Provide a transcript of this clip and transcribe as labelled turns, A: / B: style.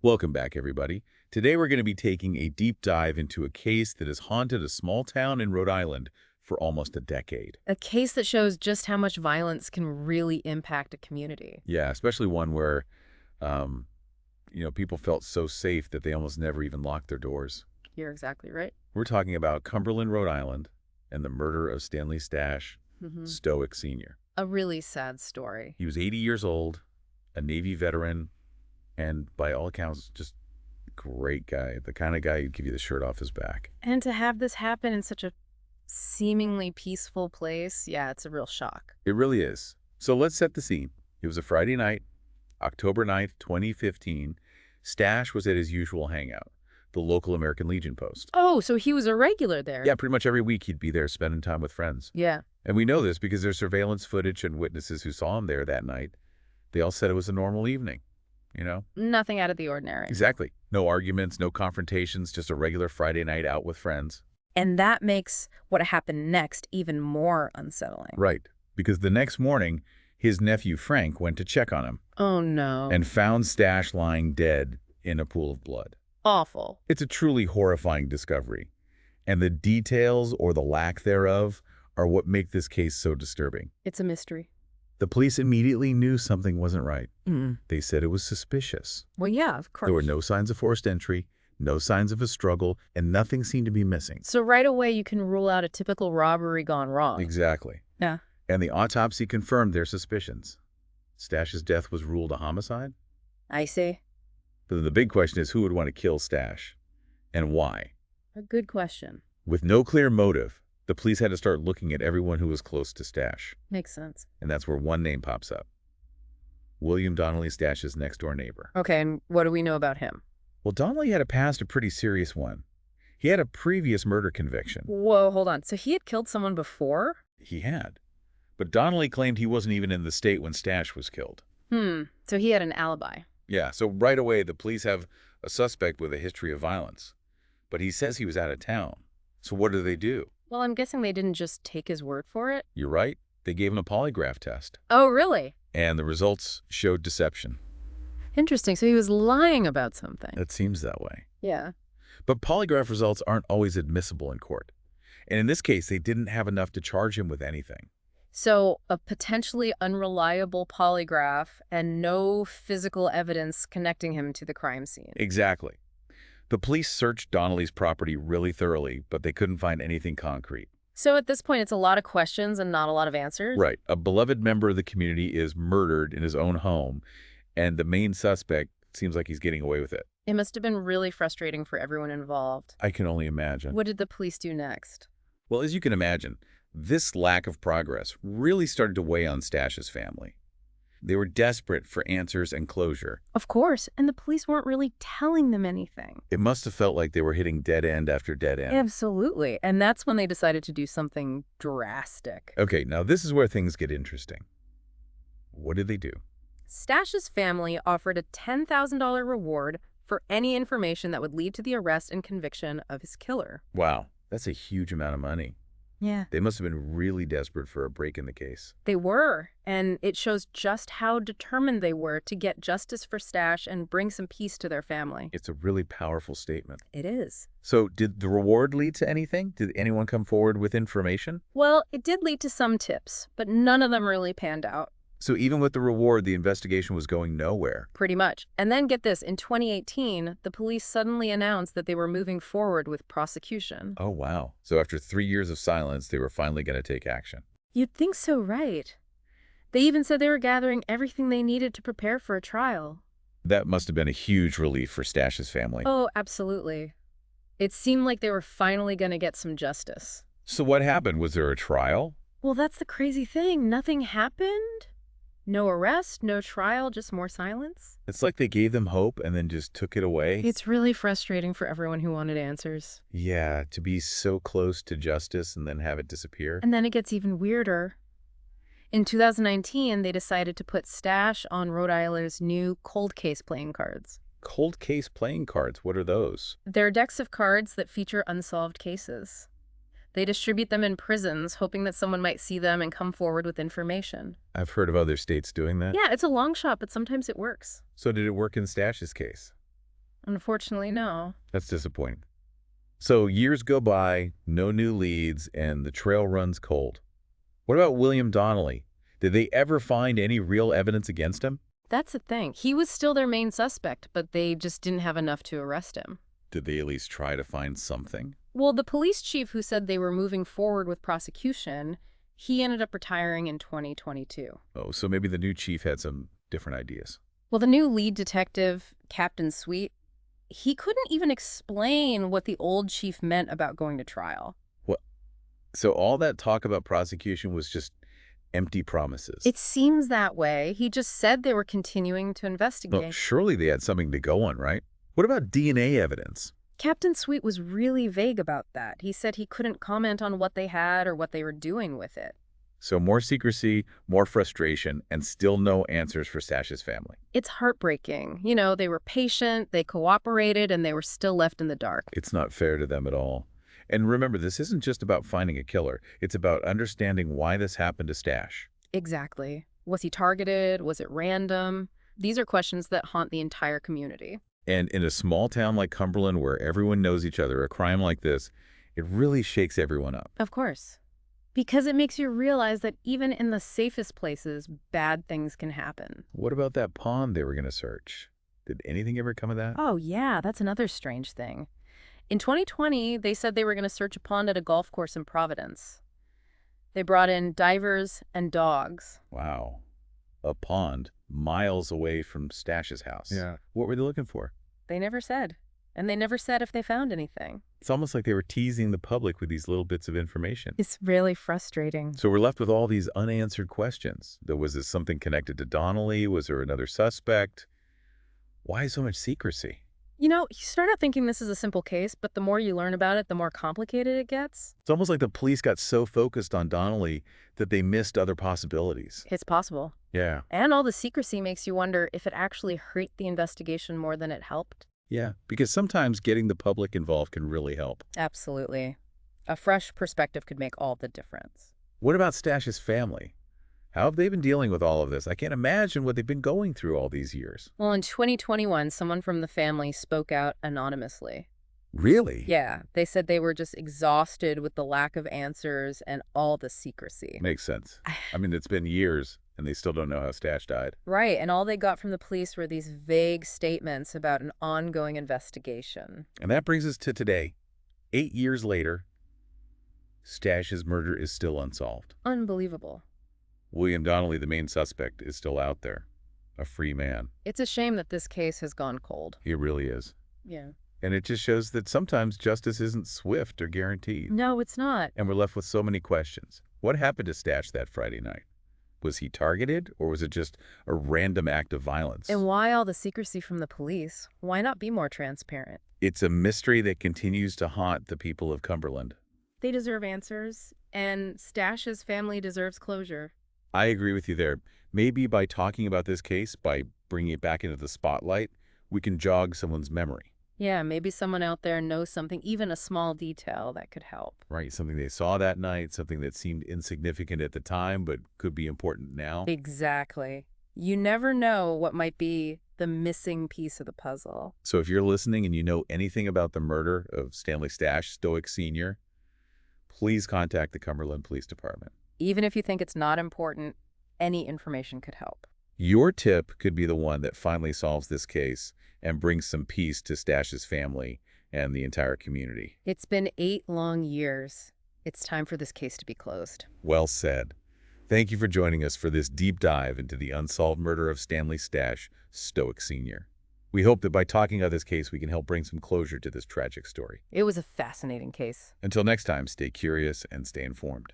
A: Welcome back, everybody. Today we're going to be taking a deep dive into a case that has haunted a small town in Rhode Island for almost a decade.
B: A case that shows just how much violence can really impact a community.
A: Yeah, especially one where, um, people felt so safe that they almost never even locked their doors.
B: You're exactly right.
A: We're talking about Cumberland, Rhode Island, and the murder of Stanley Stash,
B: Hmm.
A: Stoic Sr.
B: A really sad story.
A: He was 80 years old, a Navy veteran, and by all accounts, just a great guy, the kind of guy who'd give you the shirt off his back.
B: And to have this happen in such a seemingly peaceful place, yeah, it's a real shock.
A: It really is. So let's set the scene. It was a Friday night, October 9th, 2015. Stash was at his usual hangout, the local American Legion post.
B: Oh, so he was a regular there.
A: Yeah, pretty much every week he'd be there spending time with friends.
B: Yeah.
A: And we know this because there's surveillance footage and witnesses who saw him there that night. They all said it was a normal evening, you know?
B: Nothing out of the ordinary.
A: Exactly. No arguments, no confrontations, just a regular Friday night out with friends.
B: And that makes what happened next even more unsettling.
A: Right. Because the next morning, his nephew Frank went to check on him
B: Oh, no.
A: and found Stash lying dead in a pool of blood.
B: Awful.
A: It's a truly horrifying discovery, and the details, or the lack thereof, are what make this case so disturbing.
B: It's a mystery.
A: The police immediately knew something wasn't right.
B: Mm.
A: They said it was suspicious.
B: Well, yeah, of course.
A: There were no signs of forced entry, no signs of a struggle, and nothing seemed to be missing.
B: So right away you can rule out a typical robbery gone wrong.
A: Exactly.
B: Yeah.
A: And the autopsy confirmed their suspicions. Stash's death was ruled a homicide.
B: I see.
A: But the big question is who would want to kill Stash, and why?
B: A good question.
A: With no clear motive, the police had to start looking at everyone who was close to Stash.
B: Makes sense.
A: And that's where one name pops up. William Donnelly, Stash's next-door neighbor.
B: Okay, and what do we know about him?
A: Well, Donnelly had a past, a pretty serious one. He had a previous murder conviction.
B: Whoa, hold on. So he had killed someone before?
A: He had. But Donnelly claimed he wasn't even in the state when Stash was killed.
B: So he had an alibi.
A: Yeah, so right away, the police have a suspect with a history of violence. But he says he was out of town. So what do?
B: Well, I'm guessing they didn't just take his word for it.
A: You're right. They gave him a polygraph test.
B: Oh, really?
A: And the results showed deception.
B: Interesting. So he was lying about something.
A: It seems that way.
B: Yeah.
A: But polygraph results aren't always admissible in court. And in this case, they didn't have enough to charge him with anything.
B: So a potentially unreliable polygraph and no physical evidence connecting him to the crime scene.
A: Exactly. The police searched Donnelly's property really thoroughly, but they couldn't find anything concrete.
B: So at this point, it's a lot of questions and not a lot of answers?
A: Right. A beloved member of the community is murdered in his own home, and the main suspect seems like he's getting away with it.
B: It must have been really frustrating for everyone involved.
A: I can only imagine.
B: What did the police do next?
A: Well, as you can imagine, this lack of progress really started to weigh on Stash's family. They were desperate for answers and closure.
B: Of course, and the police weren't really telling them anything.
A: It must have felt like they were hitting dead end after dead end.
B: Absolutely, and that's when they decided to do something drastic.
A: Okay, now this is where things get interesting. What did they do?
B: Stash's family offered a $10,000 reward for any information that would lead to the arrest and conviction of his killer.
A: Wow, that's a huge amount of money.
B: Yeah.
A: They must have been really desperate for a break in the case.
B: They were, and it shows just how determined they were to get justice for Stash and bring some peace to their family.
A: It's a really powerful statement.
B: It is.
A: So did the reward lead to anything? Did anyone come forward with information?
B: Well, it did lead to some tips, but none of them really panned out.
A: So even with the reward, the investigation was going nowhere.
B: Pretty much. And then get this, in 2018, the police suddenly announced that they were moving forward with prosecution.
A: Oh, wow. So after 3 years of silence, they were finally going to take action.
B: You'd think so, right? They even said they were gathering everything they needed to prepare for a trial.
A: That must have been a huge relief for Stash's family.
B: Oh, absolutely. It seemed like they were finally going to get some justice.
A: So what happened? Was there a trial?
B: Well, that's the crazy thing. Nothing happened. No arrest, no trial, just more silence.
A: It's like they gave them hope and then just took it away.
B: It's really frustrating for everyone who wanted answers.
A: Yeah, to be so close to justice and then have it disappear.
B: And then it gets even weirder. In 2019, they decided to put Stash on Rhode Island's new cold case playing cards.
A: Cold case playing cards, what are those?
B: They're decks of cards that feature unsolved cases. They distribute them in prisons, hoping that someone might see them and come forward with information.
A: I've heard of other states doing that.
B: Yeah, it's a long shot, but sometimes it works.
A: So did it work in Stash's case?
B: Unfortunately, no.
A: That's disappointing. So years go by, no new leads, and the trail runs cold. What about William Donnelly? Did they ever find any real evidence against him?
B: That's the thing. He was still their main suspect, but they just didn't have enough to arrest him.
A: Did they at least try to find something?
B: Well, the police chief who said they were moving forward with prosecution, he ended up retiring in 2022.
A: Oh, so maybe the new chief had some different ideas.
B: Well, the new lead detective, Captain Sweet, he couldn't even explain what the old chief meant about going to trial.
A: What? So all that talk about prosecution was just empty promises.
B: It seems that way. He just said they were continuing to
A: Well,
B: investigate.
A: surely they had something to go on, right? What about DNA evidence?
B: Captain Sweet was really vague about that. He said he couldn't comment on what they had or what they were doing with it.
A: So more secrecy, more frustration, and still no answers for Stash's family.
B: It's heartbreaking. You know, they were patient, they cooperated, and they were still left in the dark.
A: It's not fair to them at all. And remember, this isn't just about finding a killer. It's about understanding why this happened to Stash.
B: Exactly. Was he targeted? Was it random? These are questions that haunt the entire community.
A: And in a small town like Cumberland where everyone knows each other, a crime like this, it really shakes everyone up.
B: Of course. Because it makes you realize that even in the safest places, bad things can happen.
A: What about that pond they were going to search? Did anything ever come of that?
B: Oh, yeah, that's another strange thing. In 2020, they said they were going to search a pond at a golf course in Providence. They brought in divers and dogs.
A: Wow. A pond miles away from Stash's house.
C: Yeah.
A: What were they looking for?
B: They never said. And they never said if they found anything.
A: It's almost like they were teasing the public with these little bits of information.
B: It's really frustrating.
A: So we're left with all these unanswered questions. Was this something connected to Donnelly? Was there another suspect? Why so much secrecy?
B: You know, you start out thinking this is a simple case, but the more you learn about it, the more complicated it gets.
A: It's almost like the police got so focused on Donnelly that they missed other possibilities.
B: It's possible.
A: Yeah.
B: And all the secrecy makes you wonder if it actually hurt the investigation more than it helped.
A: Yeah, because sometimes getting the public involved can really help.
B: Absolutely. A fresh perspective could make all the difference.
A: What about Stash's family? How have they been dealing with all of this? I can't imagine what they've been going through all these years.
B: Well, in 2021, someone from the family spoke out anonymously.
A: Really?
B: Yeah, they said they were just exhausted with the lack of answers and all the secrecy.
A: Makes sense. I mean, it's been years, and they still don't know how Stash died.
B: Right, and all they got from the police were these vague statements about an ongoing investigation.
A: And that brings us to today. 8 years later, Stash's murder is still unsolved.
B: Unbelievable.
A: William Donnelly, the main suspect, is still out there, a free man.
B: It's a shame that this case has gone cold.
A: He really is.
B: Yeah.
A: And it just shows that sometimes justice isn't swift or guaranteed.
B: No, it's not.
A: And we're left with so many questions. What happened to Stash that Friday night? Was he targeted, or was it just a random act of violence?
B: And why all the secrecy from the police? Why not be more transparent?
A: It's a mystery that continues to haunt the people of Cumberland.
B: They deserve answers, and Stash's family deserves closure.
A: I agree with you there. Maybe by talking about this case, by bringing it back into the spotlight, we can jog someone's memory.
B: Yeah, maybe someone out there knows something, even a small detail that could help.
A: Right, something they saw that night, something that seemed insignificant at the time but could be important now.
B: Exactly. You never know what might be the missing piece of the puzzle.
A: So if you're listening and you know anything about the murder of Stanley Stash, Stoic Sr., please contact the Cumberland Police Department.
B: Even if you think it's not important, any information could help.
A: Your tip could be the one that finally solves this case and brings some peace to Stash's family and the entire community.
B: It's been 8 long years. It's time for this case to be closed.
A: Well said. Thank you for joining us for this deep dive into the unsolved murder of Stanley Stash, Stoic Sr. We hope that by talking about this case, we can help bring some closure to this tragic story.
B: It was a fascinating case.
A: Until next time, stay curious and stay informed.